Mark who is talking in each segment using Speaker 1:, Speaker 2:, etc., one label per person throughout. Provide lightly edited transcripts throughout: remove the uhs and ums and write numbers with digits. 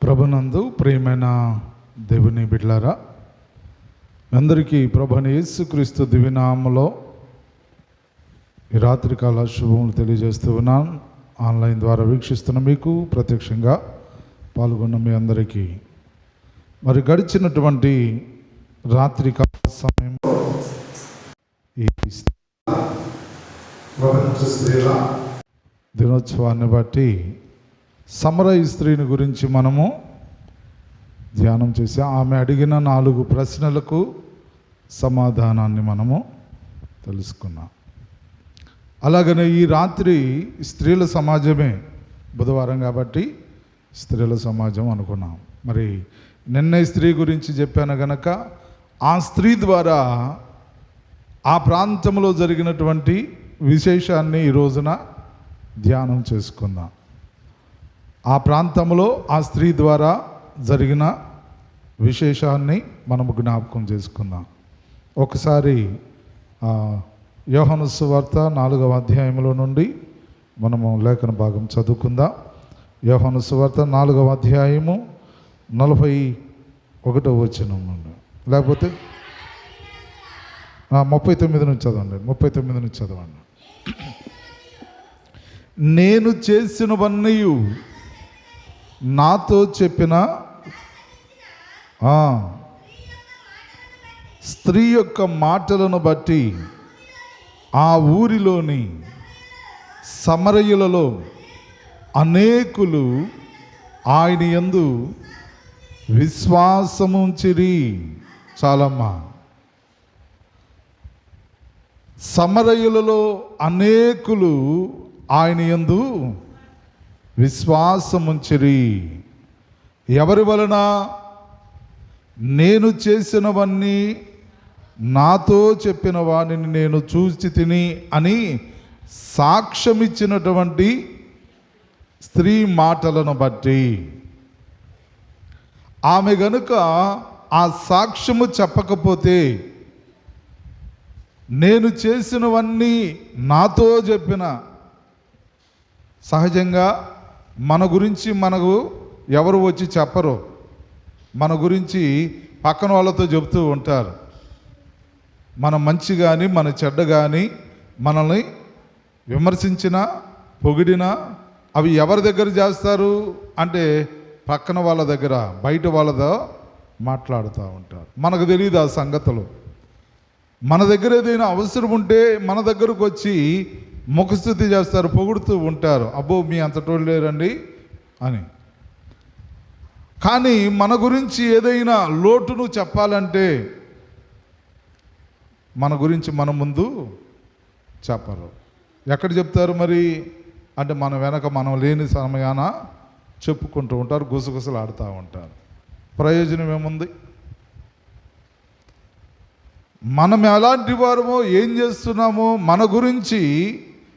Speaker 1: ప్రభునందు ప్రియమైన దేవుని బిడ్డలారా, అందరికీ ప్రభువైన యేసుక్రీస్తు దివ్యనామములో ఈ రాత్రికాల శుభములు తెలియజేస్తూ ఉన్నాను. ఆన్లైన్ ద్వారా వీక్షిస్తున్న మీకు, ప్రత్యక్షంగా పాల్గొన్న మీ అందరికీ మరి గడిచినటువంటి రాత్రికాల సమయంలో ఈ ప్రపంచ స్త్రీల దినోత్సవాన్ని బట్టి సమరయ స్త్రీని గురించి మనము ధ్యానం చేసి ఆమె అడిగిన 4 ప్రశ్నలకు సమాధానాన్ని మనము తెలుసుకున్నాం. అలాగనే ఈ రాత్రి స్త్రీల సమాజమే, బుధవారం కాబట్టి స్త్రీల సమాజం అనుకున్నాం. మరి నిన్న స్త్రీ గురించి చెప్పాను గనక ఆ స్త్రీ ద్వారా ఆ ప్రాంతంలో జరిగినటువంటి విశేషాన్ని ఈ రోజున ధ్యానం చేసుకుందాం. ఆ ప్రాంతంలో ఆ స్త్రీ ద్వారా జరిగిన విశేషాన్ని మనము జ్ఞాపకం చేసుకుందాం. ఒకసారి యోహాను సువార్త 4వ అధ్యాయంలో నుండి మనము లేఖన భాగం చదువుకుందాం. యోహాను సువార్త 4వ అధ్యాయము 41వ వచనం నుండి, లేకపోతే 39 నుంచి చదవండి. 39 నుంచి చదవండి. నేను చేసినవన్నీ నాతో చెప్పిన స్త్రీ యొక్క మాటలను బట్టి ఆ ఊరిలోని సమరయులలో అనేకులు ఆయన యందు విశ్వాసముంచిరి. చాలమ్మా. సమరయులలో అనేకులు ఆయన యందు విశ్వాసముంచిరి. ఎవరి వలన? నేను చేసినవన్నీ నాతో చెప్పిన వాడిని నేను చూసి తిని అని సాక్ష్యమిచ్చినటువంటి స్త్రీ మాటలను బట్టి. ఆమె గనుక ఆ సాక్ష్యము చెప్పకపోతే, నేను చేసినవన్నీ నాతో చెప్పిన, సహజంగా మన గురించి మనకు ఎవరు వచ్చి చెప్పరు. మన గురించి పక్కన వాళ్ళతో చెబుతూ ఉంటారు. మన మంచి కానీ మన చెడ్డ కానీ మనల్ని విమర్శించినా పొగిడినా అవి ఎవరి దగ్గర చేస్తారు అంటే పక్కన వాళ్ళ దగ్గర, బయట వాళ్ళతో మాట్లాడుతూ ఉంటారు. మనకు తెలియదు ఆ సంగతులు. మన దగ్గర ఏదైనా అవసరం ఉంటే మన దగ్గరకు వచ్చి ముఖస్థుతి చేస్తారు, పొగుడుతూ ఉంటారు. అబ్బో మీ అంతటోళ్ళు లేరండి అని. కానీ మన గురించి ఏదైనా లోటును చెప్పాలంటే మన గురించి మన ముందు చెప్పరు. ఎక్కడ చెప్తారు మరి అంటే మన వెనక మనం లేని సమయాన చెప్పుకుంటూ ఉంటారు, గుసగుసలు ఆడుతూ ఉంటారు. ప్రయోజనం ఏముంది? మనం ఎలాంటి వారమో, ఏం చేస్తున్నామో మన గురించి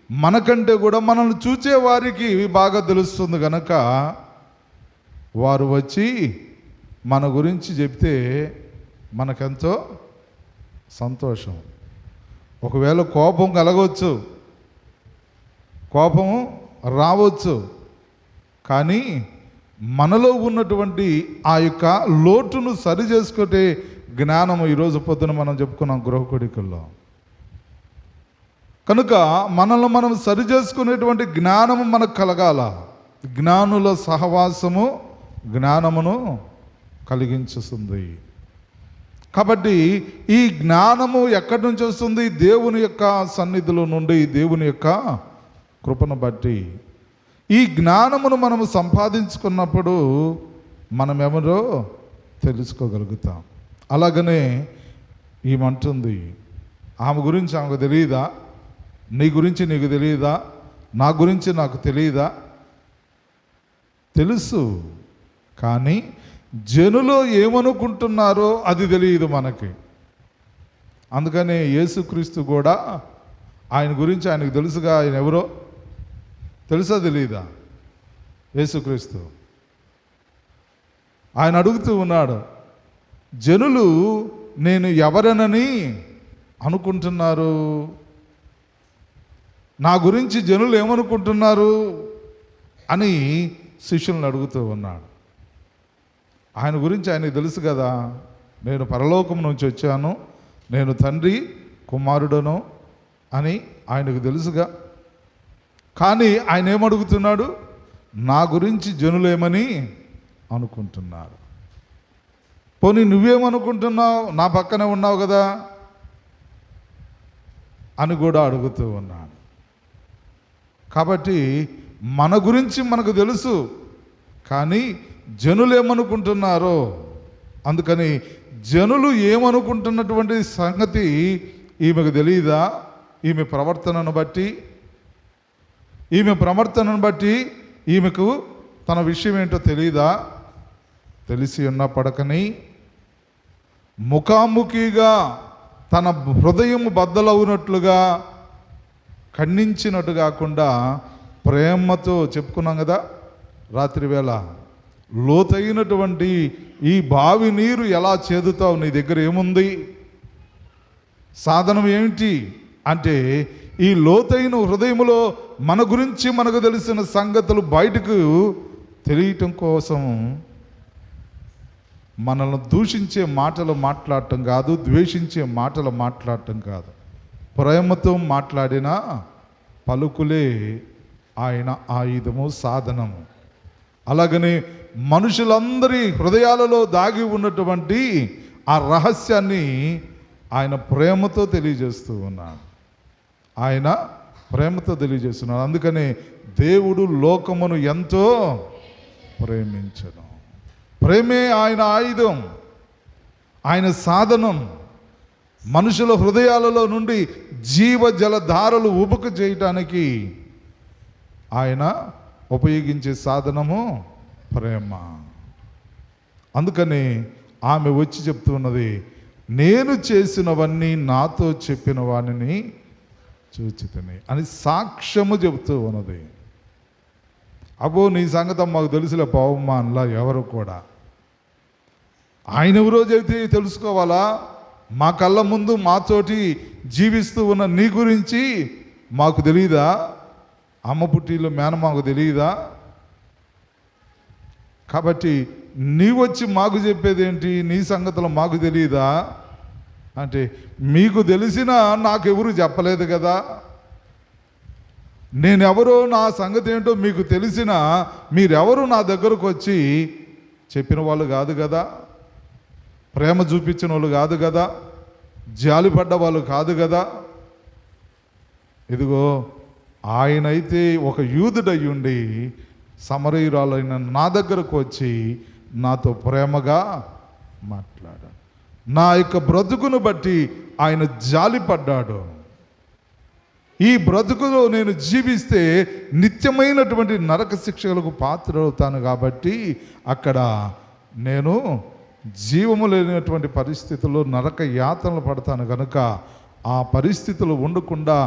Speaker 1: మనకంటే కూడా మనల్ని చూచే వారికి బాగా తెలుస్తుంది కనుక వారు వచ్చి మన గురించి చెప్తే మనకెంతో సంతోషం. ఒకవేళ కోపం కలగవచ్చు, కోపం రావచ్చు, కానీ మనలో ఉన్నటువంటి ఆ యొక్క లోటును సరి చేసుకునే జ్ఞానము ఈరోజు పొద్దున మనం చెప్పుకున్నాం గృహకుడికల్లో. కనుక మనల్ని మనం సరి చేసుకునేటువంటి జ్ఞానము మనకు కలగాల. జ్ఞానుల సహవాసము జ్ఞానమును కలిగించుతుంది. కాబట్టి ఈ జ్ఞానము ఎక్కడి నుంచి వస్తుంది? దేవుని యొక్క సన్నిధిలో నుండి, దేవుని యొక్క కృపను బట్టి. ఈ జ్ఞానమును మనము సంపాదించుకున్నప్పుడు మనం ఎవరో తెలుసుకోగలుగుతాం. అలాగనే ఈమంటుంది, ఆమె గురించి ఆమెకు తెలియదా? నీ గురించి నీకు తెలియదా? నా గురించి నాకు తెలియదా? తెలుసు, కానీ జనులు ఏమనుకుంటున్నారో అది తెలియదు మనకి. అందుకనే యేసుక్రీస్తు కూడా ఆయన గురించి ఆయనకు తెలుసుగా. ఆయన ఎవరో తెలుసా తెలియదా? యేసుక్రీస్తు. ఆయన అడుగుతూ ఉన్నాడు, జనులు నేను ఎవరనని అనుకుంటున్నారు? నా గురించి జనులు ఏమనుకుంటున్నారు అని శిష్యులను అడుగుతూ ఉన్నాడు. ఆయన గురించి ఆయనకు తెలుసు కదా, నేను పరలోకం నుంచి వచ్చాను, నేను తండ్రి కుమారుడను అని ఆయనకు తెలుసుగా. కానీ ఆయన ఏమడుగుతున్నాడు? నా గురించి జనులేమని అనుకుంటున్నారు. పోనీ నువ్వేమనుకుంటున్నావు, నా పక్కనే ఉన్నావు కదా అని కూడా అడుగుతూ ఉన్నాడు. కాబట్టి మన గురించి మనకు తెలుసు, కానీ జనులు ఏమనుకుంటున్నారో, అందుకని జనులు ఏమనుకుంటున్నటువంటి సంగతి ఈమెకు తెలియదా? ఈమె ప్రవర్తనను బట్టి ఈమెకు తన విషయం ఏంటో తెలియదా? తెలిసి ఉన్నప్పటికీ ముఖాముఖిగా తన హృదయం బద్దలవునట్లుగా ఖండించినట్టు కాకుండా ప్రేమతో, చెప్పుకున్నాం కదా రాత్రి వేళ, లోతైనటువంటి ఈ బావి నీరు ఎలా చేదుతావు, నీ దగ్గర ఏముంది, సాధనం ఏమిటి అంటే, ఈ లోతైన హృదయములో మన గురించి మనకు తెలిసిన సంగతులు బయటకు తెలియటం కోసం మనల్ని దూషించే మాటలు మాట్లాడటం కాదు, ద్వేషించే మాటలు మాట్లాడటం కాదు, ప్రేమతో మాట్లాడిన పలుకులే ఆయన ఆయుధము, సాధనము. అలాగనే మనుషులందరి హృదయాలలో దాగి ఉన్నటువంటి ఆ రహస్యాన్ని ఆయన ప్రేమతో తెలియజేస్తూ ఉన్నాడు. అందుకనే దేవుడు లోకమును ఎంతో ప్రేమించను. ప్రేమే ఆయన ఆయుధం, ఆయన సాధనం. మనుషుల హృదయాలలో నుండి జీవజల ధారలు ఉబుక చేయటానికి ఆయన ఉపయోగించే సాధనము ప్రేమ. అందుకని ఆమె వచ్చి చెప్తున్నది, నేను చేసినవన్నీ నాతో చెప్పిన వానిని చూచితిని అని సాక్ష్యము చెబుతూ ఉన్నది. అబ్బో నీ సంగతం మాకు తెలుసులే పావమ్మా అనలా ఎవరు కూడా. ఆయన ఎవరో చెబితే తెలుసుకోవాలా? మా కళ్ళ ముందు మాతోటి జీవిస్తూ ఉన్న నీ గురించి మాకు తెలియదా? అమ్మ పుట్టిలో మేనమాకు తెలియదా? కాబట్టి నీ వచ్చి మాకు చెప్పేది ఏంటి? నీ సంగతులు మాకు తెలియదా అంటే, మీకు తెలిసినా నాకెవరు చెప్పలేదు కదా. నేనెవరో, నా సంగతి ఏంటో మీకు తెలిసినా మీరెవరు నా దగ్గరకు వచ్చి చెప్పిన వాళ్ళు కాదు కదా, ప్రేమ చూపించిన వాళ్ళు కాదు కదా, జాలిపడ్డ వాళ్ళు కాదు కదా. ఇదిగో ఆయనైతే ఒక యూదుడయ్యుండి సమరయురాలైన నా దగ్గరకు వచ్చి నాతో ప్రేమగా మాట్లాడాడు. నా యొక్క బ్రతుకును బట్టి ఆయన జాలిపడ్డాడు. ఈ బ్రతుకులో నేను జీవిస్తే నిత్యమైనటువంటి నరక శిక్షలకు పాత్రవుతాను కాబట్టి అక్కడ నేను జీవము లేనటువంటి పరిస్థితుల్లో నరక యాతనలు పడతాను కనుక ఆ పరిస్థితులు ఉండకుండా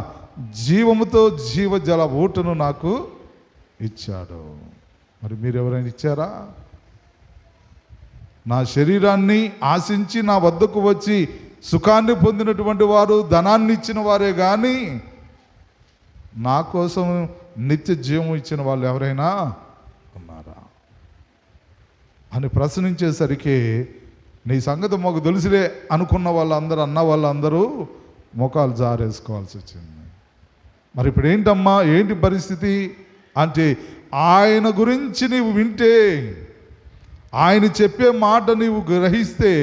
Speaker 1: జీవముతో జీవజల ఊటను నాకు ఇచ్చాడు. మరి మీరు ఎవరైనా ఇచ్చారా? నా శరీరాన్ని ఆశించి నా వద్దకు వచ్చి సుఖాన్ని పొందినటువంటి వారు ధనాన్ని ఇచ్చిన వారే కానీ నా కోసం నిత్య జీవం ఇచ్చిన వాళ్ళు ఎవరైనా ఉన్నారా అని ప్రశ్నించేసరికి నీ సంగతి మాకు తెలుసులే అనుకున్న వాళ్ళందరూ, అన్న వాళ్ళందరూ ముఖాలు జారేసుకోవాల్సి వచ్చింది. మరి ఇప్పుడు ఏంటమ్మా, ఏంటి పరిస్థితి అంటే, ఆయన గురించి నీవు వింటే, ఆయన చెప్పే మాట నీవు గ్రహిస్తే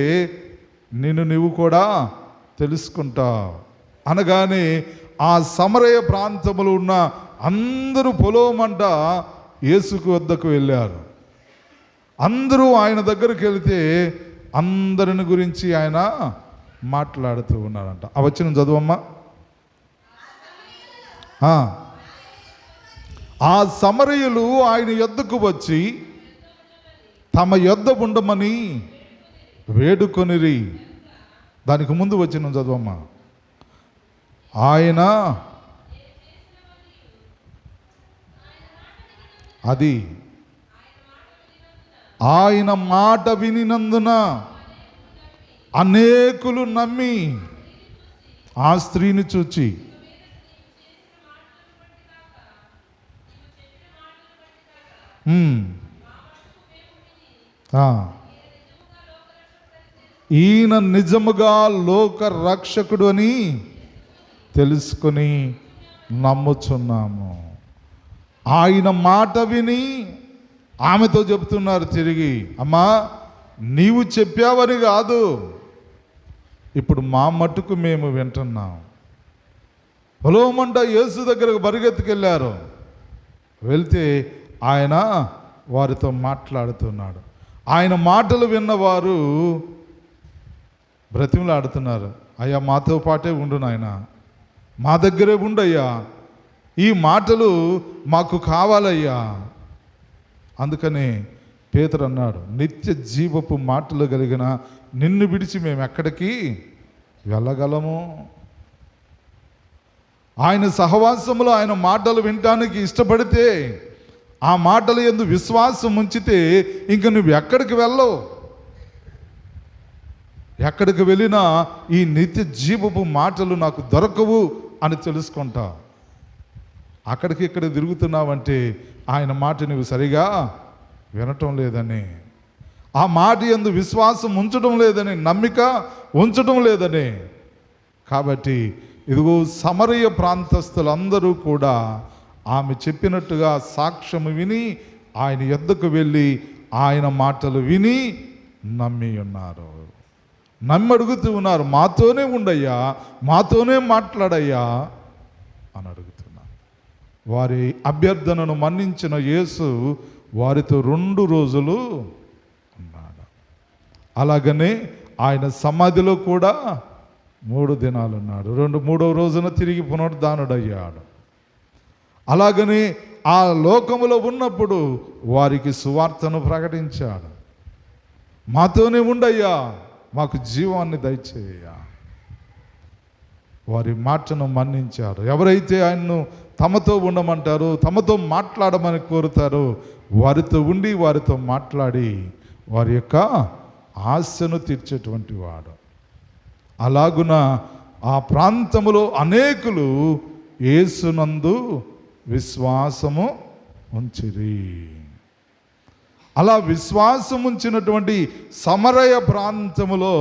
Speaker 1: నీవు కూడా తెలుసుకుంటావు అనగానే ఆ సమరయ ప్రాంతములో ఉన్న అందరూ పొలోమంట యేసుకు వద్దకు వెళ్ళారు. అందరూ ఆయన దగ్గరికి వెళితే అందరిని గురించి ఆయన మాట్లాడుతూ ఉన్నారంట. ఆ వచనం చదువమ్మా. ఆ సమరయులు ఆయన యొద్దకు వచ్చి తమ యొద్ద ఉండమని వేడుకొనిరి. దానికి ముందు వచనం చదువమ్మా. ఆయన అది ఆయన మాట వినినందున అనేకులు నమ్మి ఆ స్త్రీని చూచి ఉమ్. ఆ. ఈయన నిజముగా లోక రక్షకుడు అని తెలుసుకొని నమ్ముచున్నాము. ఆయన మాట విని ఆమెతో చెప్తున్నారు తిరిగి, అమ్మా నీవు చెప్పావని కాదు, ఇప్పుడు మా మట్టుకు మేము వింటున్నాం. పొలవమంట యేసు దగ్గరకు పరిగెత్తుకెళ్ళారు. వెళ్తే ఆయన వారితో మాట్లాడుతున్నాడు. ఆయన మాటలు విన్నవారు బ్రతిమలాడుతున్నారు, అయ్యా మాతో పాటే ఉండు నాయన, మా దగ్గరే ఉండయ్యా, ఈ మాటలు మాకు కావాలయ్యా. అందుకని పేతురు అన్నాడు, నిత్య జీవపు మాటలు కలిగిన నిన్ను విడిచి మేము ఎక్కడికి వెళ్ళగలము? ఆయన సహవాసములో ఆయన మాటలు వినటానికి ఇష్టపడితే, ఆ మాటలు యందు విశ్వాసం ఉంచితే ఇంక నువ్వు ఎక్కడికి వెళ్ళవు. ఎక్కడికి వెళ్ళినా ఈ నిత్య జీవపు మాటలు నాకు దొరకవు అని తెలుసుకుంటా. అక్కడికి ఇక్కడ తిరుగుతున్నావంటే ఆయన మాట నువ్వు సరిగా వినటం లేదని, ఆ మాట యందు విశ్వాసం ఉంచడం లేదని, నమ్మిక ఉంచడం లేదని. కాబట్టి ఇదిగో సమరయ ప్రాంతస్తులందరూ కూడా ఆమె చెప్పినట్టుగా సాక్ష్యము విని ఆయన యొద్దకు వెళ్ళి ఆయన మాటలు విని నమ్మి ఉన్నారు. నమ్మి అడుగుతూ ఉన్నారు, మాతోనే ఉండయ్యా, మాతోనే మాట్లాడయ్యా అని అడుగుతున్నారు. వారి అభ్యర్థనను మన్నించిన యేసు వారితో 2 రోజులు ఉన్నాడు. అలాగనే ఆయన సమాధిలో కూడా 3 దినాలు ఉన్నాడు. 3వ రోజున తిరిగి పునరుద్ధానుడయ్యాడు. అలాగనే ఆ లోకములో ఉన్నప్పుడు వారికి సువార్తను ప్రకటించాడు. మాతోనే ఉండయ్యా, మాకు జీవాన్ని దయచేయ. వారి మాటను మన్నించారు. ఎవరైతే ఆయన్ను తమతో ఉండమంటారో, తమతో మాట్లాడమని కోరుతారో వారితో ఉండి వారితో మాట్లాడి వారి యొక్క ఆశను తీర్చేటువంటి వాడు. అలాగున ఆ ప్రాంతములో అనేకులు యేసునందు విశ్వాసము ఉంచిరి. అలా విశ్వాసం ఉంచినటువంటి సమరయ ప్రాంతములో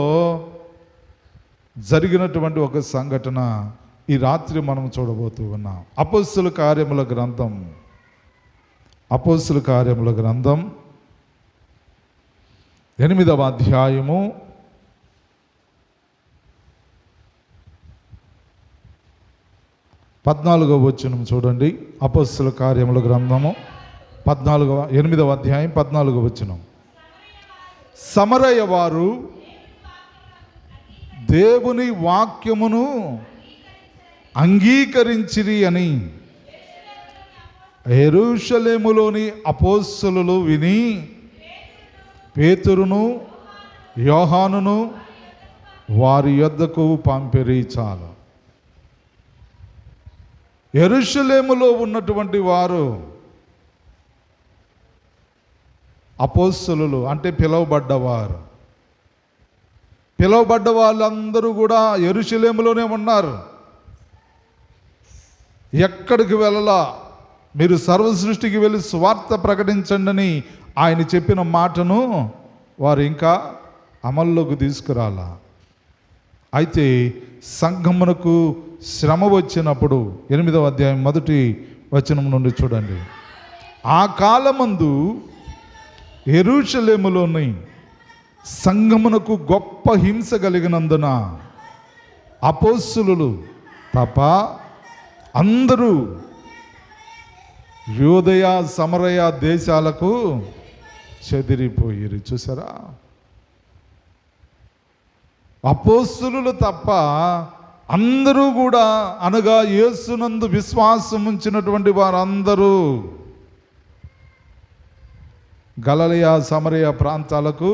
Speaker 1: జరిగినటువంటి ఒక సంఘటన ఈ రాత్రి మనం చూడబోతూ ఉన్నాం. అపోస్తలుల కార్యముల గ్రంథం 8వ అధ్యాయము 14వ వచనం చూడండి. అపోస్తలుల కార్యముల గ్రంథము 8వ అధ్యాయం 14వ వచనం. సమరయ వారు దేవుని వాక్యమును అంగీకరించిరి అని యెరూషలేములోని అపోస్తలులు విని పేతురును యోహానును వారి యొద్దకు పంపిరి. చాలు. యెరూషలేములో ఉన్నటువంటి వారు అపోస్తలులు అంటే పిలువబడ్డవారు. పిలువబడ్డ వాళ్ళందరూ కూడా యెరూషలేములోనే ఉన్నారు. ఎక్కడికి వెళ్ళలా. మీరు సర్వ సృష్టికి వెళ్ళి స్వార్థ ప్రకటించండి అని ఆయన చెప్పిన మాటను వారు ఇంకా అమల్లోకి తీసుకురాలా. అయితే సంఘమునకు శ్రమ వచ్చినప్పుడు 8వ అధ్యాయం 1వ వచనం నుండి చూడండి. ఆ కాలమందు యెరూషలేములోని సంఘమునకు గొప్ప హింస కలిగినందున అపోస్తలులు తప్ప అందరూ యూదయ సమరయ దేశాలకు చెదిరిపోయిరి. చూసారా? అపోస్తలులు తప్ప అందరూ కూడా, అనగా యేసునందు విశ్వాసం ఉంచినటువంటి వారందరూ గలిలయ సమరయ ప్రాంతాలకు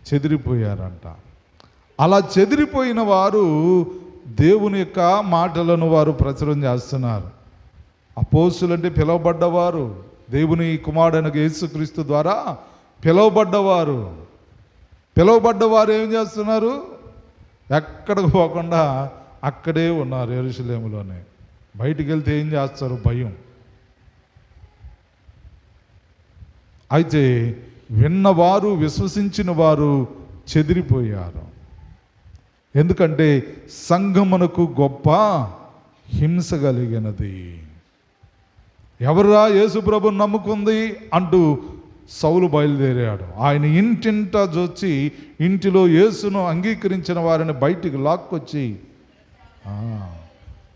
Speaker 1: చెదిరిపోయారంట. అలా చెదిరిపోయిన వారు దేవుని యొక్క మాటలను వారు ప్రచురం చేస్తున్నారు. అపోస్తలులు అంటే పిలువబడ్డవారు, దేవుని కుమారుడైన యేసుక్రీస్తు ద్వారా పిలువబడ్డవారు. పిలువబడ్డవారు ఏం చేస్తున్నారు? ఎక్కడికి పోకుండా అక్కడే ఉన్నారు, యెరూషలేములోనే. బయటికి వెళ్తే ఏం చేస్తారు? భయం. అయితే విన్నవారు, విశ్వసించిన వారు చెదిరిపోయారు. ఎందుకంటే సంఘమునకు గొప్ప హింస కలిగినది. ఎవరా యేసు ప్రభుని నమ్ముకుంది అంటూ సౌలు బయలుదేరాడు. ఆయన ఇంటింటా జొచ్చి ఇంటిలో యేసును అంగీకరించిన వారిని బయటికి లాక్కొచ్చి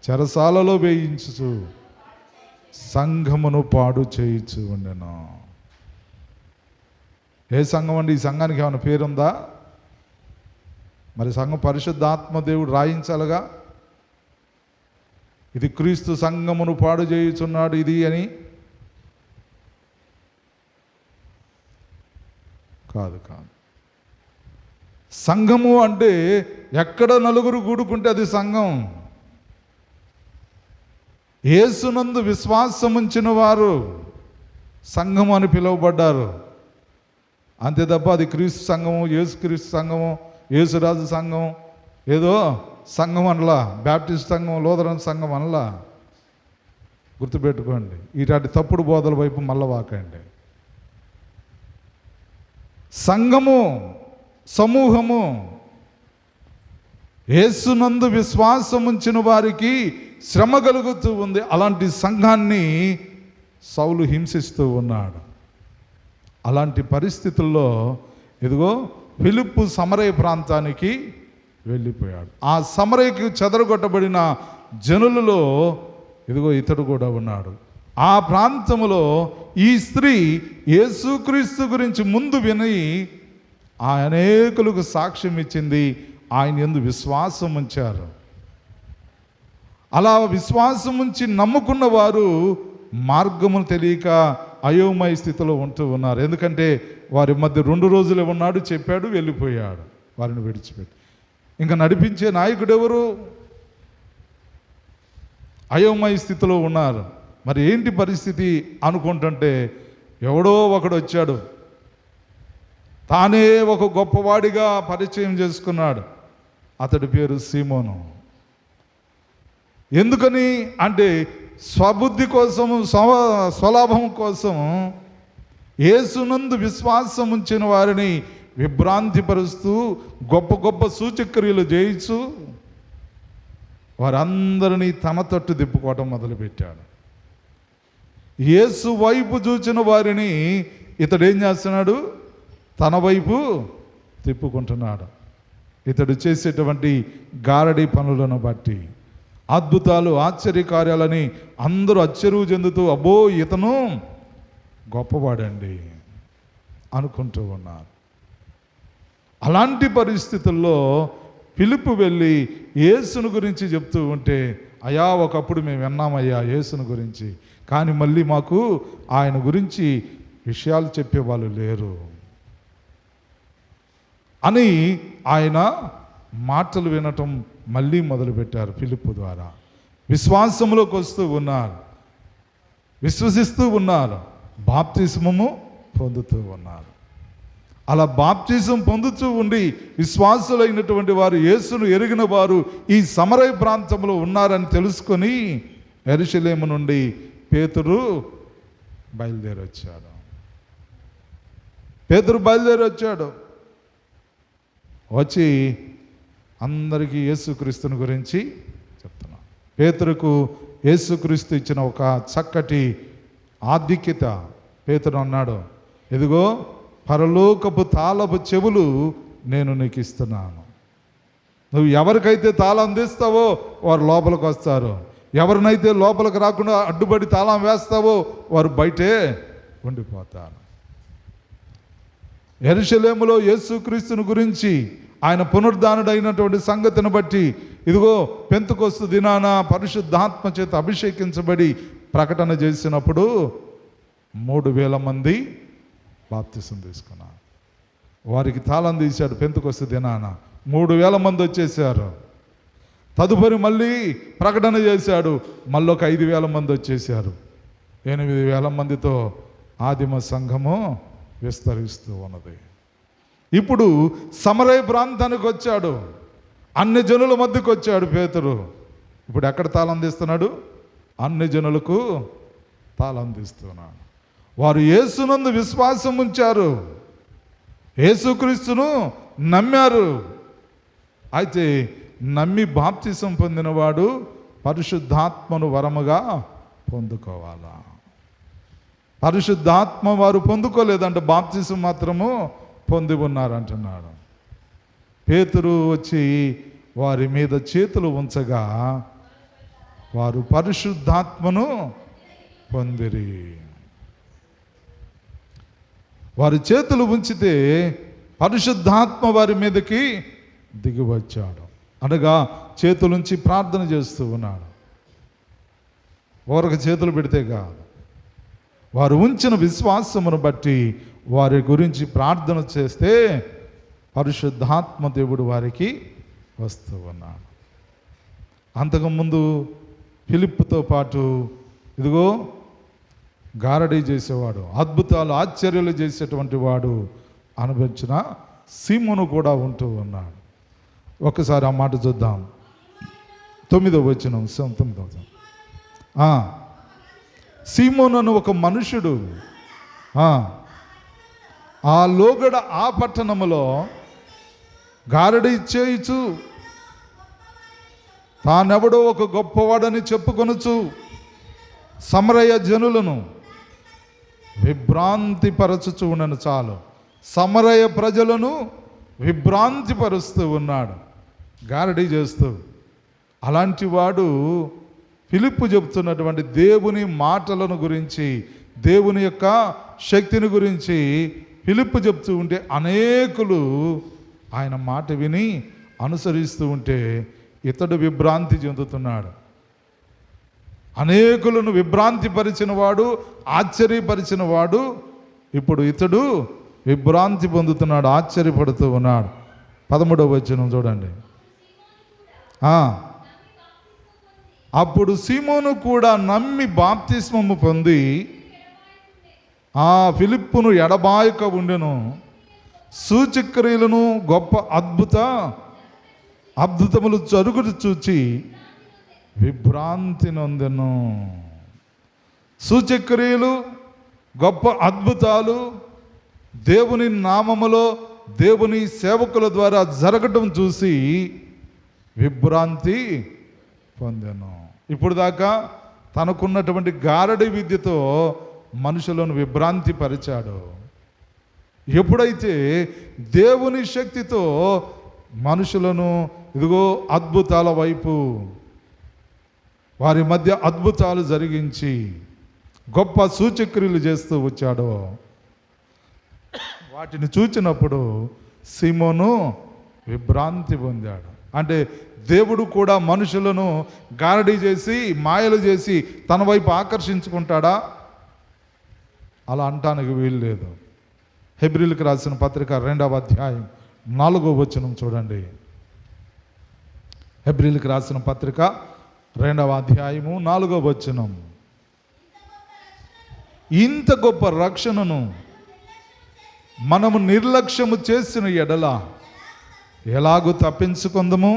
Speaker 1: చెరసాలలో వేయించు సంఘమును పాడు చేయించు ఉండెను. ఏ సంఘం అండి? ఈ సంఘానికి ఏమైనా పేరుందా? మరి సంఘం పరిశుద్ధాత్మ దేవుడు రాయించాలిగా, ఇది క్రీస్తు సంఘమును పాడు చేయుచున్నాడు ఇది అని. కాదు. సంఘము అంటే ఎక్కడ నలుగురు కూడుకుంటే అది సంఘం. యేసునందు విశ్వాసముంచిన వారు సంఘము అని పిలువబడ్డారు. అంతే తప్ప అది క్రీస్తు సంఘము, యేసు క్రీస్తు సంఘము, యేసురాజు సంఘం, ఏదో సంఘం అనలా, బ్యాప్టిస్ట్ సంఘం, లూథరన్ సంఘం అనలా. గుర్తుపెట్టుకోండి, ఇలాంటి తప్పుడు బోధల వైపు మళ్ళా వాకండి. సంఘము, సమూహము, యేసునందు విశ్వాసం ఉంచిన వారికి శ్రమ కలుగుతూ ఉంది. అలాంటి సంఘాన్ని సౌలు హింసిస్తూ ఉన్నాడు. అలాంటి పరిస్థితుల్లో ఇదిగో ఫిలిప్పు సమరయ ప్రాంతానికి వెళ్ళిపోయాడు. ఆ సమరయకి చెదరగొట్టబడిన జనులలో ఇదిగో ఇతడు కూడా ఉన్నాడు. ఆ ప్రాంతంలో ఈ స్త్రీ యేసుక్రీస్తు గురించి ముందు విని అనేకులకు సాక్ష్యం ఇచ్చింది. ఆయన యందు విశ్వాసం ఉంచారు. అలా విశ్వాసం ఉంచి నమ్ముకున్న వారు మార్గమును తెలియక అయోమయ స్థితిలో ఉంటూ ఉన్నారు. ఎందుకంటే వారి మధ్య 2 రోజులే ఉన్నాడు, చెప్పాడు, వెళ్ళిపోయాడు. వారిని విడిచిపెట్టి ఇంకా నడిపించే నాయకుడు ఎవరు? అయోమయ స్థితిలో ఉన్నారు. మరి ఏంటి పరిస్థితి అనుకుంటుంటే ఎవడో ఒకడు వచ్చాడు, తానే ఒక గొప్పవాడిగా పరిచయం చేసుకున్నాడు. అతడి పేరు సీమోను. ఎందుకని అంటే స్వబుద్ధి కోసం, స్వలాభం కోసం యేసునందు విశ్వాసం ఉంచిన వారిని విభ్రాంతిపరుస్తూ గొప్ప గొప్ప సూచక్రియలు చేయించు వారందరినీ తన తట్టు తిప్పుకోవటం మొదలుపెట్టాడు. యేసు వైపు చూచిన వారిని ఇతడు ఏం చేస్తున్నాడు? తన వైపు తిప్పుకుంటున్నాడు. ఇతడు చేసేటువంటి గారడి పనులను బట్టి, అద్భుతాలు, ఆశ్చర్యకార్యాలని అందరూ ఆశ్చర్యం చెందుతూ అబ్బో ఇతను గొప్పవాడండి అనుకుంటూ ఉన్నారు. అలాంటి పరిస్థితుల్లో ఫిలిప్పు వెళ్ళి యేసును గురించి చెప్తూ ఉంటే, అయ్యా ఒకప్పుడు మేము విన్నామయ్యా యేసును గురించి, కానీ మళ్ళీ మాకు ఆయన గురించి విషయాలు చెప్పేవాళ్ళు లేరు అని ఆయన మాటలు వినటం మళ్ళీ మొదలుపెట్టారు. ఫిలిప్పు ద్వారా విశ్వాసంలోకి వస్తూ ఉన్నారు, విశ్వసిస్తూ ఉన్నారు, బాప్తిస్మము పొందుతూ ఉన్నారు. అలా బాప్తిజం పొందుతూ ఉండి విశ్వాసులైనటువంటి వారు, యేసును ఎరిగిన వారు ఈ సమరయ ప్రాంతంలో ఉన్నారని తెలుసుకొని యెరూషలేము నుండి పేతురు బయలుదేరి వచ్చాడు. వచ్చి అందరికీ యేసుక్రీస్తుని గురించి చెప్తున్నాను. పేతురుకు యేసుక్రీస్తు ఇచ్చిన ఒక చక్కటి ఆధిక్యత. పేతురు అన్నాడు, ఇదిగో పరలోకపు తాళపు చెవులు నేను నీకు ఇస్తున్నాను. నువ్వు ఎవరికైతే తాళం అందిస్తావో వారు లోపలికి వస్తారు, ఎవరినైతే లోపలికి రాకుండా అడ్డుపడి తాళం వేస్తావో వారు బయటే ఉండిపోతారు. యెరూషలేములో యేసుక్రీస్తుని గురించి, ఆయన పునరుద్ధానుడైనటువంటి సంగతిని బట్టి ఇదిగో పెంతెకొస్తు దినాన పరిశుద్ధాత్మ చేత అభిషేకించబడి ప్రకటన చేసినప్పుడు 3,000 మంది బాప్తిసం తీసుకున్నారు. వారికి తాళం తీశాడు. పెంతెకొస్తు దినాన 3,000 మంది వచ్చేసారు. తదుపరి మళ్ళీ ప్రకటన చేశాడు, మళ్ళీ ఒక 5,000 మంది వచ్చేసారు. 8,000 మందితో ఆదిమ సంఘము విస్తరిస్తూ ఉన్నది. ఇప్పుడు సమరయ ప్రాంతానికి వచ్చాడు, అన్ని జనుల మధ్యకు వచ్చాడు పేతురు. ఇప్పుడు ఎక్కడ తాళం తీస్తున్నాడు? అన్ని జనులకు తాళం తీస్తున్నాడు. వారు యేసునందు విశ్వాసం ఉంచారు, యేసుక్రీస్తును నమ్మారు. అయితే నమ్మి బాప్తిసం పొందినవాడు పరిశుద్ధాత్మను వరముగా పొందుకోవాలా. పరిశుద్ధాత్మ వారు పొందుకోలేదంటే బాప్తిసం మాత్రము పొంది ఉన్నారంటున్నాడు. పేతురు వచ్చి వారి మీద చేతులు ఉంచగా వారు పరిశుద్ధాత్మను పొందిరి. వారి చేతులు ఉంచితే పరిశుద్ధాత్మ వారి మీదకి దిగి వచ్చాడు. అనగా చేతులుంచి ప్రార్థన చేస్తూ ఉన్నాడు. ఊరక చేతులు పెడితే కాదు, వారు ఉంచిన విశ్వాసమును బట్టి వారి గురించి ప్రార్థన చేస్తే పరిశుద్ధాత్మ దేవుడు వారికి వస్తూ ఉన్నాడు. అంతకుముందు ఫిలిప్పుతో పాటు ఇదిగో గారడీ చేసేవాడు, అద్భుతాలు ఆశ్చర్యాలు చేసేటువంటి వాడు అనుభవించిన సీమోను కూడా ఉంటూ ఉన్నాడు. ఒక్కసారి ఆ మాట చూద్దాం. 9వ వచనం. సీమోను అని ఒక మనుషుడు ఆ లోగడ ఆ పట్టణములో గారడీ చేయుచు తానెవడో ఒక గొప్పవాడని చెప్పుకొనుచు సమరయ జనులను విభ్రాంతి పరచుచు ఉండను. చాలు, సమరయ ప్రజలను విభ్రాంతి పరుస్తూ ఉన్నాడు, గారడీ చేస్తూ. అలాంటి వాడు ఫిలిప్పు చెబుతున్నటువంటి దేవుని మాటలను గురించి, దేవుని యొక్క శక్తిని గురించి ఫిలిప్పు చెప్తూ ఉంటే అనేకులు ఆయన మాట విని అనుసరిస్తూ ఉంటే ఇతడు విభ్రాంతి చెందుతున్నాడు. అనేకులను విభ్రాంతి పరిచిన వాడు, ఆశ్చర్యపరిచిన వాడు ఇప్పుడు ఇతడు విభ్రాంతి పొందుతున్నాడు, ఆశ్చర్యపడుతూ ఉన్నాడు. 13వ వచనం చూడండి. అప్పుడు సీమోను కూడా నమ్మి బాప్తిస్మము పొంది ఆ ఫిలిప్పును ఎడబాయక ఉండెను. సూచక్రియలను గొప్ప అద్భుతములు జరుగుడు చూచి విభ్రాంతి నొందెను. సూచక్రియలు, గొప్ప అద్భుతాలు దేవుని నామములో దేవుని సేవకుల ద్వారా జరగటం చూసి విభ్రాంతి పొందెను. ఇప్పుడు దాకా తనకున్నటువంటి గారడి విద్యతో మనుషులను విభ్రాంతి పరిచాడు. ఎప్పుడైతే దేవుని శక్తితో మనుషులను ఇదిగో అద్భుతాల వైపు, వారి మధ్య అద్భుతాలు జరిగించి గొప్ప సూచక్రియలు చేస్తూ వచ్చాడో వాటిని చూచినప్పుడు సీమోను విభ్రాంతి పొందాడు. అంటే దేవుడు కూడా మనుషులను గారడీ చేసి మాయలు చేసి తన వైపు ఆకర్షించుకుంటాడా? అలా అంటానికి వీలు లేదు. హెబ్రీలకు రాసిన పత్రిక 2వ అధ్యాయం 4వ వచనం చూడండి. హెబ్రీలకు రాసిన పత్రిక 2వ అధ్యాయము 4వ వచనం. ఇంత గొప్ప రక్షణను మనము నిర్లక్ష్యము చేసిన ఎడల ఎలాగూ తప్పించుకుందము?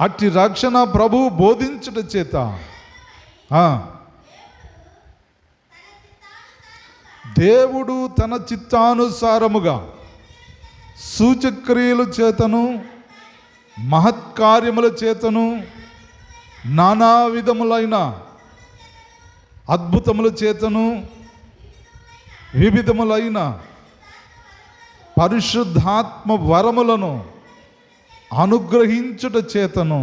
Speaker 1: అట్టి రక్షణ ప్రభు బోధించుట చేత దేవుడు తన చిత్తానుసారముగా సూచక్రియల చేతను మహత్కార్యముల చేతను నానా విధములైన అద్భుతముల చేతను వివిధములైన పరిశుద్ధాత్మ వరములను అనుగ్రహించుట చేతను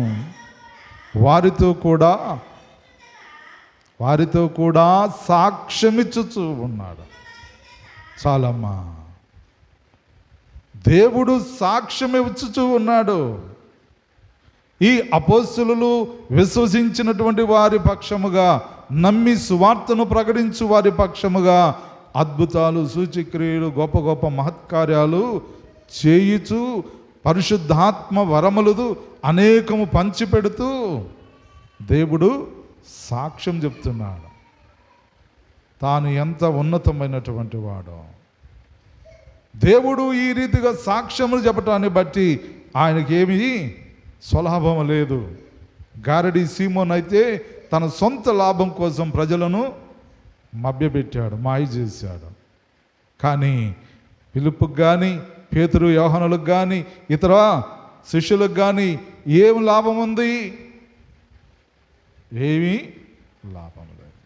Speaker 1: వారితో కూడా సాక్ష్యమిచ్చుచూ ఉన్నాడు. చాలమ్మా, దేవుడు సాక్ష్యమిచ్చుచూ ఉన్నాడు. ఈ అపోస్తలులు విశ్వసించినటువంటి వారి పక్షముగా, నమ్మి సువార్తను ప్రకటించు వారి పక్షముగా అద్భుతాలు, సూచక్రియలు, గొప్ప గొప్ప మహత్కార్యాలు చేయుచు పరిశుద్ధాత్మ వరములు అనేకము పంచిపెడుతూ దేవుడు సాక్ష్యం చెప్తున్నాడు. తాను ఎంత ఉన్నతమైనటువంటి వాడో. దేవుడు ఈ రీతిగా సాక్ష్యములు చెప్పటాన్ని బట్టి ఆయనకేమీ స్వలాభం లేదు. గారడీ సీమోన్ అయితే తన సొంత లాభం కోసం ప్రజలను మభ్యపెట్టాడు, మాయ చేశాడు. కానీ ఫిలిప్పుకు కానీ పేతురు యోహానులకు కానీ ఇతర శిష్యులకు కానీ ఏం లాభం ఉంది? ఏమీ లాభం లేదు.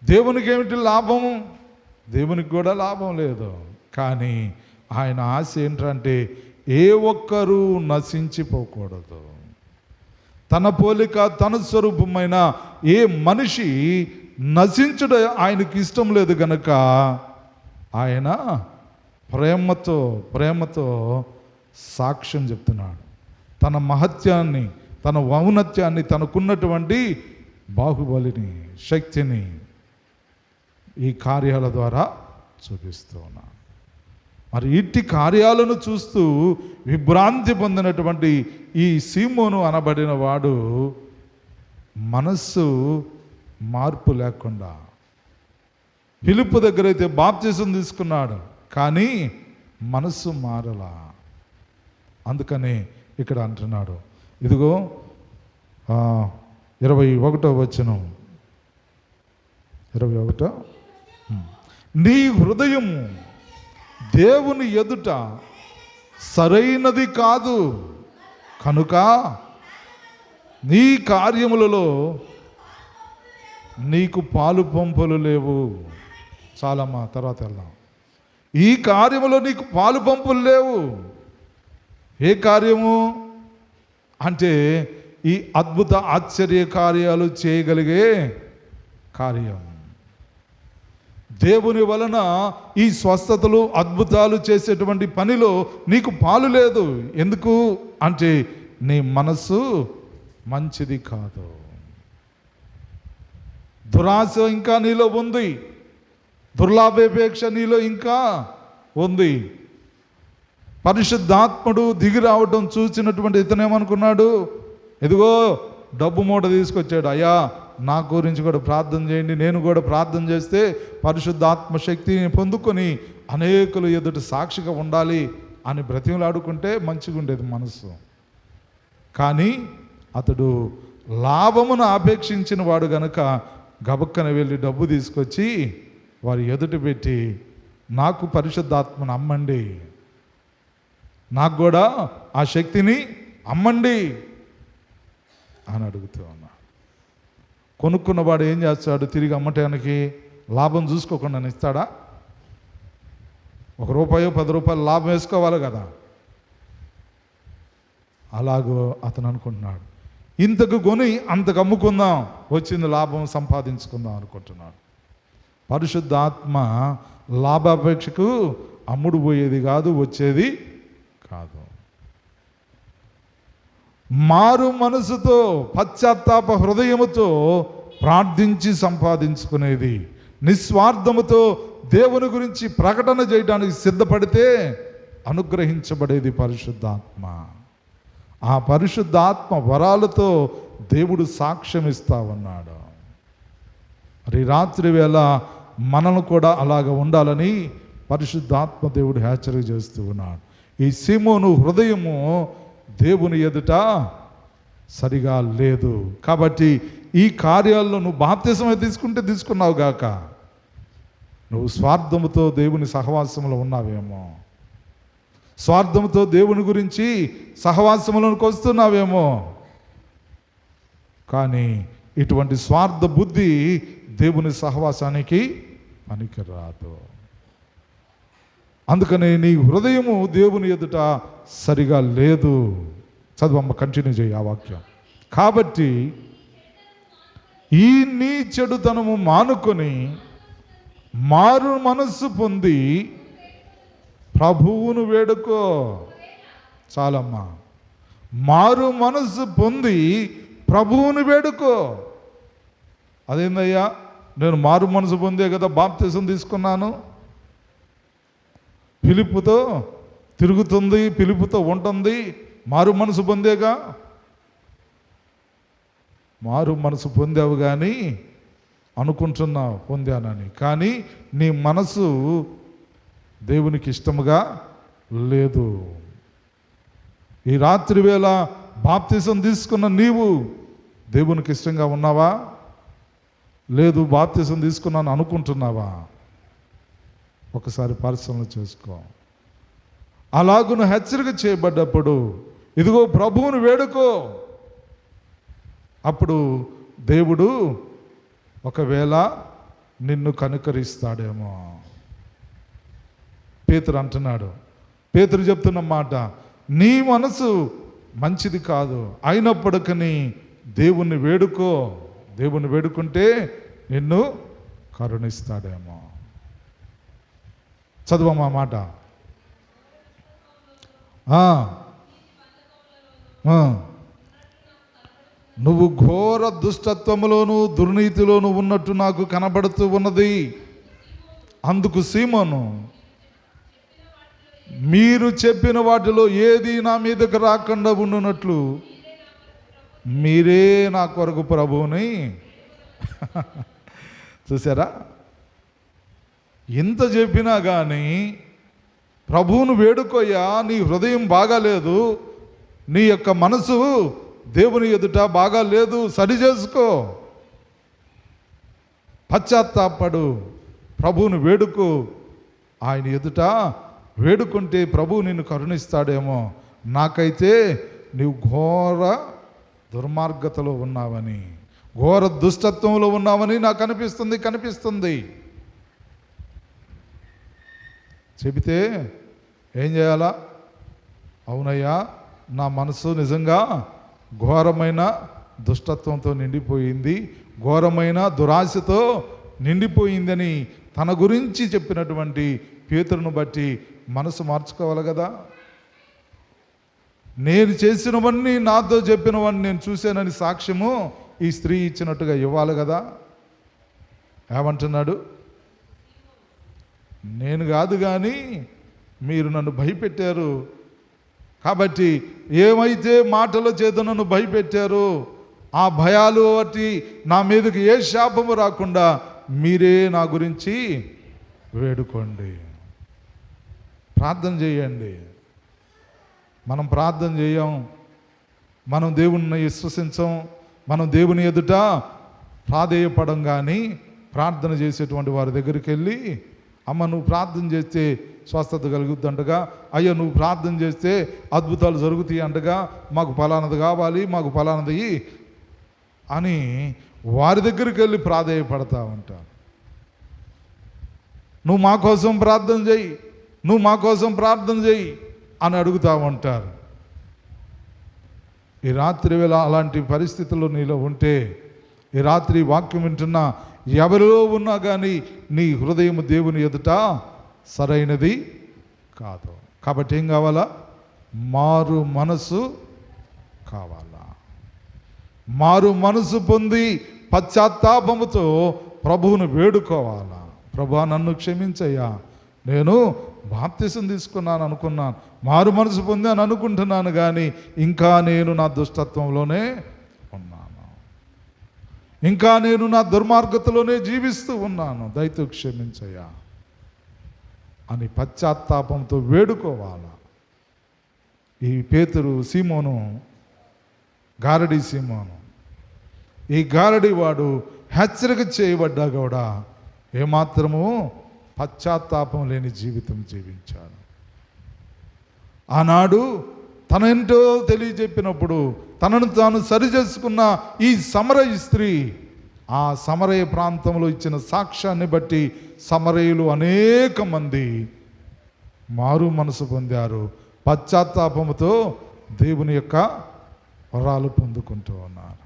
Speaker 1: దేవునికి ఏమిటి లాభము? దేవునికి కూడా లాభం లేదు. కానీ ఆయన ఆశ ఏంటంటే ఏ ఒక్కరూ నశించిపోకూడదు. తన పోలిక తన స్వరూపమైన ఏ మనిషి నశించడం ఆయనకి ఇష్టం లేదు గనక ఆయన ప్రేమతో సాక్ష్యం చెప్తున్నాడు. తన మహత్యాన్ని, తన ఔన్నత్యాన్ని, తనకున్నటువంటి బాహుబలిని, శక్తిని ఈ కార్యాల ద్వారా చూపిస్తూ ఉన్నాడు. మరి ఇట్టి కార్యాలను చూస్తూ విభ్రాంతి పొందినటువంటి ఈ సీమోను అనబడిన వాడు మనస్సు మార్పు లేకుండా ఫిలిప్పు దగ్గర అయితే బాప్తిసం తీసుకున్నాడు, కానీ మనస్సు మారలా. అందుకని ఇక్కడ అంటున్నాడు, ఇదిగో 21వ వచనం, 21 నీ హృదయము దేవుని ఎదుట సరైనది కాదు కనుక నీ కార్యములలో నీకు పాలు పంపులు లేవు. చాలమ్మా, తర్వాత వెళ్దాం. ఈ కార్యములో నీకు పాలు పంపులు లేవు. ఏ కార్యము అంటే ఈ అద్భుత ఆశ్చర్య కార్యాలు చేయగలిగే కార్యం. దేవుని వలన ఈ స్వస్థతలు అద్భుతాలు చేసేటువంటి పనిలో నీకు పాలు లేదు. ఎందుకు అంటే నీ మనస్సు మంచిది కాదు. దురాశ ఇంకా నీలో ఉంది, దుర్లాభాపేక్ష నీలో ఇంకా ఉంది. పరిశుద్ధాత్ముడు దిగి రావడం చూసినటువంటి ఇతనేమనుకున్నాడు, ఇదిగో డబ్బు మూట తీసుకొచ్చాడు, అయ్యా నా గురించి కూడా ప్రార్థన చేయండి, నేను కూడా ప్రార్థన చేస్తే పరిశుద్ధాత్మ శక్తిని పొందుకొని అనేకులు ఎదుట సాక్షిగా ఉండాలి అని బ్రతిమలాడుకుంటే మంచిగా ఉండేది మనసు. కానీ అతడు లాభమును ఆపేక్షించిన వాడు గనుక గబక్కన వెళ్ళి డబ్బు తీసుకొచ్చి వారి ఎదుట పెట్టి, నాకు పరిశుద్ధాత్మను అమ్మండి, నాకు కూడా ఆ శక్తిని అమ్మండి అని అడుగుతూ ఉన్నా. కొనుక్కున్నవాడు ఏం చేస్తాడు? తిరిగి అమ్మటానికి లాభం చూసుకోకుండా ఇస్తాడా? ₹1 ₹10 లాభం వేసుకోవాలి కదా. అలాగో అతను అనుకుంటున్నాడు, ఇంతకు కొని అంతకు అమ్ముకుందాం, వచ్చింది లాభం సంపాదించుకుందాం అనుకుంటున్నాడు. పరిశుద్ధాత్మ లాభాపేక్షకు అమ్ముడు పోయేది కాదు, వచ్చేది కాదు. మారు మనసుతో పశ్చాత్తాప హృదయముతో ప్రార్థించి సంపాదించుకునేది, నిస్వార్థముతో దేవుని గురించి ప్రకటన చేయడానికి సిద్ధపడితే అనుగ్రహించబడేది పరిశుద్ధాత్మ. ఆ పరిశుద్ధాత్మ వరాలతో దేవుడు సాక్ష్యం ఇస్తా ఉన్నాడు. మరి రాత్రి వేళ మనను కూడా అలాగ ఉండాలని పరిశుద్ధాత్మ దేవుడు హెచ్చరిక చేస్తూ ఉన్నాడు. ఈ సీమోను హృదయము దేవుని ఎదుట సరిగా లేదు. కాబట్టి ఈ కార్యాల్లో నువ్వు బాప్తిసమే తీసుకుంటే తీసుకున్నావు గాక, నువ్వు స్వార్థముతో దేవుని సహవాసంలో ఉన్నావేమో, స్వార్థంతో దేవుని గురించి సహవాసంలోకి వస్తున్నావేమో. కానీ ఇటువంటి స్వార్థ బుద్ధి దేవుని సహవాసానికి పనికిరాదు. అందుకని నీ హృదయము దేవుని ఎదుట సరిగా లేదు. చదువమ్మ, కంటిన్యూ చేయి ఆ వాక్యం. కాబట్టి ఈ నీ చెడుతనము మానుకొని మారు మనస్సు పొంది ప్రభువును వేడుకో. చాలమ్మా, మారు మనస్సు పొంది ప్రభువును వేడుకో. అదేందయ్యా, నేను మారు మనసు పొందే కదా బాప్తిసం తీసుకున్నాను, ఫిలిప్పుతో తిరుగుతుంది, ఫిలిప్పుతో ఉంటుంది, మారు మనసు పొందేగా. మారు మనసు పొందావు కానీ అనుకుంటున్నావు పొందానని, కానీ నీ మనసు దేవునికి ఇష్టముగా లేదు. ఈ రాత్రి వేళ బాప్తిసం తీసుకున్న నీవు దేవునికి ఇష్టంగా ఉన్నావా? లేదు బాప్తిసం తీసుకున్నాను అనుకుంటున్నావా? ఒకసారి పరిశీలన చేసుకో. అలాగున హెచ్చరిక చేయబడ్డప్పుడు ఇదిగో ప్రభువును వేడుకో. అప్పుడు దేవుడు ఒకవేళ నిన్ను కనుకరిస్తాడేమో. పేతురు అంటున్నాడు, పేతురు చెప్తున్న మాట, నీ మనసు మంచిది కాదు, అయినప్పటికీ దేవుణ్ణి వేడుకో. దేవుణ్ణి వేడుకుంటే నిన్ను కరుణిస్తాడేమో. చదువమ్మా మాట. నువ్వు ఘోర దుష్టత్వములోను దుర్నీతిలోను ఉన్నట్టు నాకు కనబడుతూ ఉన్నది. అందుకు సీమోను, మీరు చెప్పిన వాటిలో ఏది నా మీదకు రాకుండా ఉండునట్లు మీరే నా కొరకు ప్రభువుని. చూసారా, ఇంత చెప్పినా కానీ ప్రభువును వేడుకోయ్యా, నీ హృదయం బాగాలేదు, నీ యొక్క మనసు దేవుని ఎదుట బాగా లేదు, సరి చేసుకో, పశ్చాత్తాపడు, ప్రభువును వేడుకో. ఆయన ఎదుట వేడుకుంటే ప్రభువు నిన్ను కరుణిస్తాడేమో. నాకైతే నీవు ఘోర దుర్మార్గతలో ఉన్నావని, ఘోర దుష్టత్వంలో ఉన్నావని నాకు కనిపిస్తుంది. చెబితే ఏం చేయాలా? అవునయ్యా, నా మనసు నిజంగా ఘోరమైన దుష్టత్వంతో నిండిపోయింది, ఘోరమైన దురాశతో నిండిపోయిందని తన గురించి చెప్పినటువంటి పేతురును బట్టి మనసు మార్చుకోవాలి కదా. నేను చేసినవన్నీ, నాతో చెప్పినవన్నీ నేను చూశానని సాక్ష్యము ఈ స్త్రీ ఇచ్చినట్టుగా ఇవ్వాలి కదా. ఏమంటున్నాడు? నేను కాదు కానీ మీరు నన్ను భయపెట్టారు, కాబట్టి ఏమైతే మాటల చేత నన్ను భయపెట్టారు, ఆ భయాలు బట్టి నా మీదకి ఏ శాపము రాకుండా మీరే నా గురించి వేడుకోండి, ప్రార్థన చేయండి. మనం ప్రార్థన చేయం, మనం దేవుణ్ణి విశ్వసించం, మనం దేవుని ఎదుట ప్రాధేయపడం. కానీ ప్రార్థన చేసేటువంటి వారి దగ్గరికి వెళ్ళి, అమ్మ నువ్వు ప్రార్థన చేస్తే స్వస్థత కలుగుద్ది అంటగా, అయ్యో నువ్వు ప్రార్థన చేస్తే అద్భుతాలు జరుగుతాయి అంటగా, మాకు ఫలానది కావాలి, మాకు ఫలానది అని వారి దగ్గరికి వెళ్ళి ప్రాధేయపడతా ఉంటాను. నువ్వు మా కోసం ప్రార్థన చేయి, నువ్వు మా కోసం ప్రార్థన చేయి అని అడుగుతూ ఉంటారు. ఈ రాత్రి వేళ అలాంటి పరిస్థితుల్లో నీలో ఉంటే, ఈ రాత్రి వాక్యం వింటున్నా ఎవరిలో ఉన్నా కానీ నీ హృదయం దేవుని ఎదుట సరైనది కాదు. కాబట్టి ఏం కావాలా? మారు మనసు కావాలా. మారు మనసు పొంది పశ్చాత్తాపముతో ప్రభువును వేడుకోవాలా. ప్రభువా నన్ను క్షమించయ్యా, నేను బాప్తిసం తీసుకున్నాను అనుకున్నాను, మారు మనసు పొందాను అనుకుంటున్నాను, కానీ ఇంకా నేను నా దుష్టత్వంలోనే ఉన్నాను, ఇంకా నేను నా దుర్మార్గతలోనే జీవిస్తూ ఉన్నాను, దయతో క్షమించయ్యా అని పశ్చాత్తాపంతో వేడుకోవాలా. ఈ పేతురు సీమోను, గారడి సీమోను, ఈ గారడి వాడు హెచ్చరిక చేయబడ్డా కూడా ఏమాత్రము పశ్చాత్తాపం లేని జీవితం జీవించాడు. ఆనాడు తనేంటో తెలియజెప్పినప్పుడు తనను తాను సరిచేసుకున్న ఈ సమరయ స్త్రీ ఆ సమరయ ప్రాంతంలో ఇచ్చిన సాక్ష్యాన్ని బట్టి సమరయులు అనేక మంది మారు మనసు పొందారు, పశ్చాత్తాపముతో దేవుని యొక్క వరాలు పొందుకుంటూ ఉన్నారు,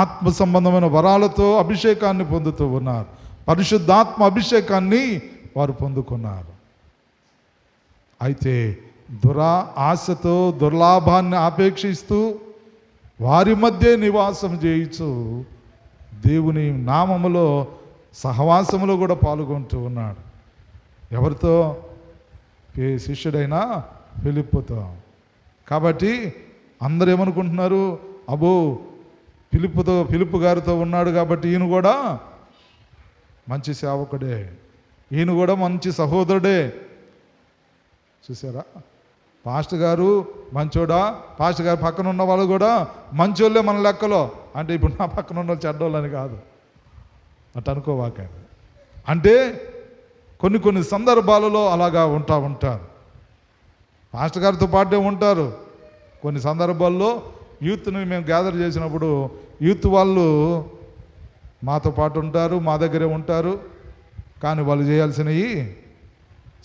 Speaker 1: ఆత్మ సంబంధమైన వరాలతో అభిషేకాన్ని పొందుతూ ఉన్నారు, పరిశుద్ధాత్మ అభిషేకాన్ని వారు పొందుకున్నారు. అయితే ఆశతో దుర్లాభాన్ని ఆపేక్షిస్తూ వారి మధ్య నివాసం చేయించు దేవుని నామములో సహవాసములో కూడా పాల్గొంటూ ఉన్నాడు. ఎవరితో? శిష్యుడైన ఫిలిప్పుతో. కాబట్టి అందరూ ఏమనుకుంటున్నారు? అబ్బో ఫిలిప్పు గారితో ఉన్నాడు కాబట్టి ఈయన కూడా మంచి సేవకుడే, ఈయన కూడా మంచి సహోదరుడే. చూసారా, పాస్టర్ గారు మంచోడా, పాస్టర్ గారు పక్కన ఉన్న వాళ్ళు కూడా మంచోళ్ళే మన లెక్కలో. అంటే ఇప్పుడు నా పక్కన ఉన్న వాళ్ళు చెడ్డోళ్ళని కాదు, అటు అనుకోవాకండి. అంటే కొన్ని సందర్భాలలో అలాగా ఉంటారు. పాస్టర్ గారితో పాటే ఉంటారు. కొన్ని సందర్భాల్లో యూత్ని మేము గ్యాదర్ చేసినప్పుడు యూత్ వాళ్ళు మాతో పాటు ఉంటారు, మా దగ్గరే ఉంటారు, కానీ వాళ్ళు చేయాల్సినవి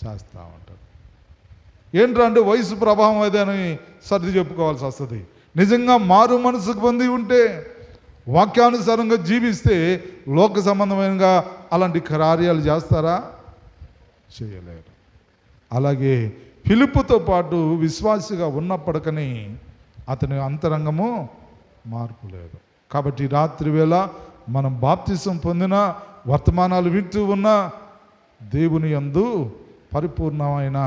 Speaker 1: చేస్తూ ఉంటారు. ఏంటంటే వయసు ప్రభావం అదని సర్ది చెప్పుకోవాల్సి వస్తుంది. నిజంగా మారు మనసుకు పొంది ఉంటే, వాక్యానుసారంగా జీవిస్తే లోక సంబంధమైనగా అలాంటి కార్యాలు చేస్తారా? చేయలేరు. అలాగే ఫిలిప్పుతో పాటు విశ్వాసిగా ఉన్నప్పటికని అతని అంతరంగము మార్పు లేదు. కాబట్టి రాత్రి వేళ మనం బాప్తిసం పొందిన వర్తమానాలు వింటూ ఉన్న దేవుని యందు పరిపూర్ణమైన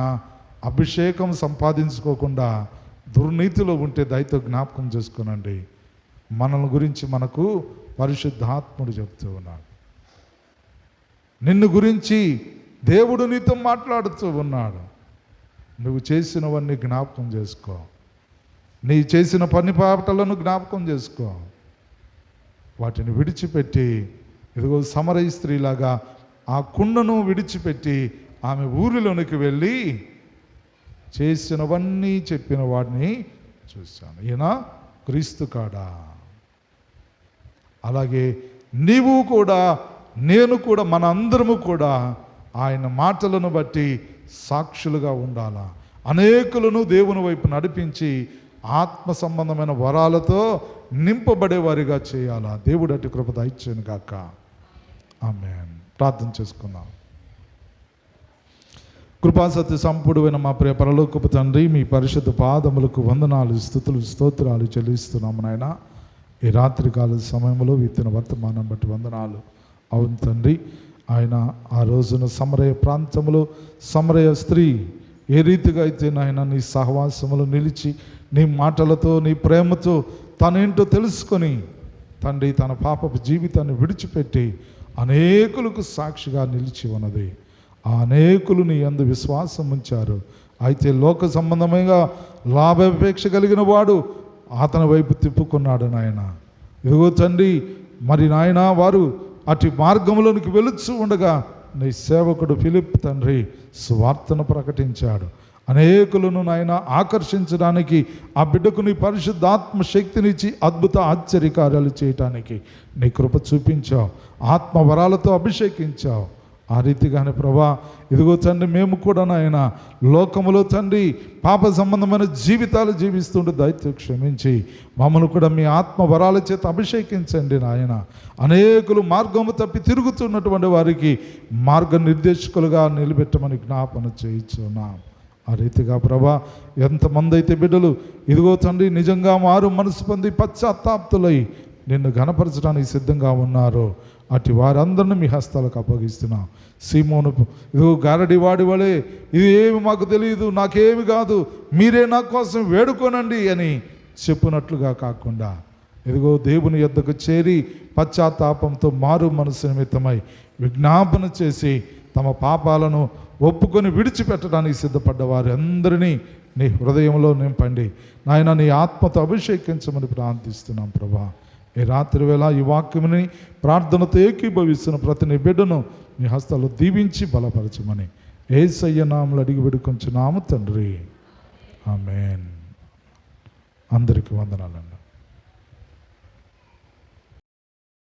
Speaker 1: అభిషేకం సంపాదించుకోకుండా దుర్నీతిలో ఉంటే దయతో జ్ఞాపకం చేసుకోనండి. మనల్ని గురించి మనకు పరిశుద్ధాత్ముడు చెప్తూ ఉన్నాడు. నిన్ను గురించి దేవుడు నీతో మాట్లాడుతూ ఉన్నాడు. నువ్వు చేసినవన్నీ జ్ఞాపకం చేసుకో. నీ చేసిన పని పాటలను జ్ఞాపకం చేసుకో. వాటిని విడిచిపెట్టి, ఇదిగో సమరయ స్త్రీలాగా ఆ కుండను విడిచిపెట్టి ఆమె ఊరిలోనికి వెళ్ళి చేసినవన్నీ చెప్పిన వాడిని చూశాను. ఈయన క్రీస్తు కాడా? అలాగే నీవు కూడా, నేను కూడా, మన అందరము కూడా ఆయన మాటలను బట్టి సాక్షులుగా ఉండాలా. అనేకులను దేవుని వైపు నడిపించి ఆత్మ సంబంధమైన వరాలతో నింపబడేవారిగా చేయాలా. దేవుడు అటు కృప దయచేయును గాక. ఆమేన్. ప్రార్థన చేసుకుందాం. కృపాసత్య సంపూర్ణమైన మా ప్రియ పరలోకపు తండ్రి, మీ పరిశుద్ధ పాదములకు వందనాలు, స్తుతులు, స్తోత్రాలు చెల్లిస్తున్నాము నాయన. ఈ రాత్రికాల సమయంలో విత్తిన వర్తమానం బట్టి వందనాలు. అవును తండ్రి, ఆయన ఆ రోజున సమరయ ప్రాంతంలో సమరయ స్త్రీ ఏ రీతిగా అయితే నాయన నీ సహవాసములు నిలిచి నీ మాటలతో నీ ప్రేమతో తనేంటో తెలుసుకొని తండ్రి తన పాపపు జీవితాన్ని విడిచిపెట్టి అనేకులకు సాక్షిగా నిలిచి ఉన్నది. ఆ అనేకులు నీ యందు విశ్వాసం ఉంచారు. అయితే లోక సంబంధమైన లాభాపేక్ష కలిగిన వాడు అతని వైపు తిప్పుకున్నాడు నాయన. ఇదిగో తండ్రి, మరి నాయన వారు అటు మార్గంలోనికి వెళుచు ఉండగా నీ సేవకుడు ఫిలిప్ తండ్రి సువార్తను ప్రకటించాడు. అనేకులను నాయన ఆకర్షించడానికి ఆ బిడ్డకు నీ పరిశుద్ధాత్మ శక్తినిచ్చి అద్భుత ఆశ్చర్యకార్యాలు చేయటానికి నీ కృప చూపించావు. ఆత్మ వరాలతో అభిషేకించావు. ఆ రీతిగానే ప్రభా, ఇదిగో తండ్రి, మేము కూడా నాయన లోకములో తండ్రి పాప సంబంధమైన జీవితాలు జీవిస్తుంటే దయతో క్షమించి మమ్మల్ని కూడా మీ ఆత్మ వరాల చేత అభిషేకించండి నాయన. అనేకులు మార్గము తప్పి తిరుగుతున్నటువంటి వారికి మార్గ నిర్దేశకులుగా నిలబెట్టమని జ్ఞాపన చేయించున్నాం. ఆ రీతిగా ప్రభా, ఎంతమంది అయితే బిడ్డలు ఇదిగో తండ్రి నిజంగా మారు మనసు పొంది పశ్చాత్తాప్తులై నిన్ను ఘనపరచడానికి సిద్ధంగా ఉన్నారో అటు వారందరినీ మీ హస్తాలకు అప్పగిస్తున్నాం. సీమోను ఇదిగో గారడి వాడి వలె, ఇది ఏమి మాకు తెలియదు, నాకేమి కాదు, మీరే నా కోసం వేడుకోనండి అని చెప్పినట్లుగా కాకుండా ఇదిగో దేవుని యొద్దకు చేరి పశ్చాత్తాపంతో మారు మనసు నిమిత్తమై విజ్ఞాపన చేసి తమ పాపాలను ఒప్పుకొని విడిచిపెట్టడానికి సిద్ధపడ్డ వారందరినీ నీ హృదయంలో నింపండి నాయన. నీ ఆత్మతో అభిషేకించమని ప్రార్థిస్తున్నాం ప్రభా. ఈ రాత్రి వేళ ఈ వాక్యముని ప్రార్థనతో ఏకీభవిస్తున్న ప్రతి నీ బిడ్డను మీ హస్తాలు దీవించి బలపరచమని యేసయ్య నామములో అడిగి వేడుకొంచున్నాము తండ్రి. ఆమేన్. అందరికీ వందనాలండి.